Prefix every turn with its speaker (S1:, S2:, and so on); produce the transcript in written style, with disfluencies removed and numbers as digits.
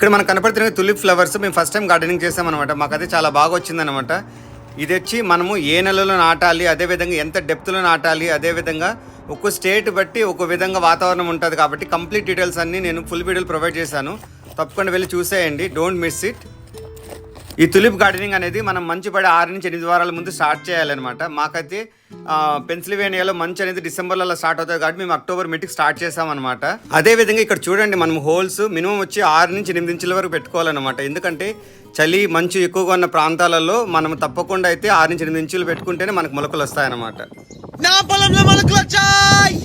S1: ఇక్కడ మనకు కనపడుతున్న తులిప్ ఫ్లవర్స్ మేము ఫస్ట్ టైం గార్డెనింగ్ చేసామన్నమాట. మాకైతే చాలా బాగా వచ్చిందనమాట. ఇది వచ్చి మనము ఏ నెలలో నాటాలి, అదేవిధంగా ఎంత డెప్త్లో నాటాలి, అదేవిధంగా ఒక్కో స్టేట్ బట్టి ఒక విధంగా వాతావరణం ఉంటుంది కాబట్టి కంప్లీట్ డీటెయిల్స్ అన్నీ నేను ఫుల్ వీడియోలు ప్రొవైడ్ చేశాను. తప్పకుండా వెళ్ళి చూసేయండి, డోంట్ మిస్ ఇట్. ఈ తులిప్ గార్డెనింగ్ అనేది మనం మంచు పడే 6 నుంచి 8 వారాల ముందు స్టార్ట్ చేయాలన్నమాట. మాకైతే పెన్సిల్వేనియాలో మంచు అనేది డిసెంబర్లో స్టార్ట్ అవుతుంది కాబట్టి మేము అక్టోబర్ మిడ్కి స్టార్ట్ చేసామన్నమాట. అదేవిధంగా ఇక్కడ చూడండి, మనం హోల్స్ మినిమం వచ్చి 6 నుంచి 8 ఇంచుల వరకు పెట్టుకోవాలన్నమాట. ఎందుకంటే చలి మంచు ఎక్కువగా ఉన్న ప్రాంతాలలో మనం తప్పకుండా అయితే 6 నుంచి 8 ఇంచులు పెట్టుకుంటేనే మనకు మొలకలు వస్తాయన్నమాట.
S2: నా పొలంలో మొలకలు వచ్చాయి.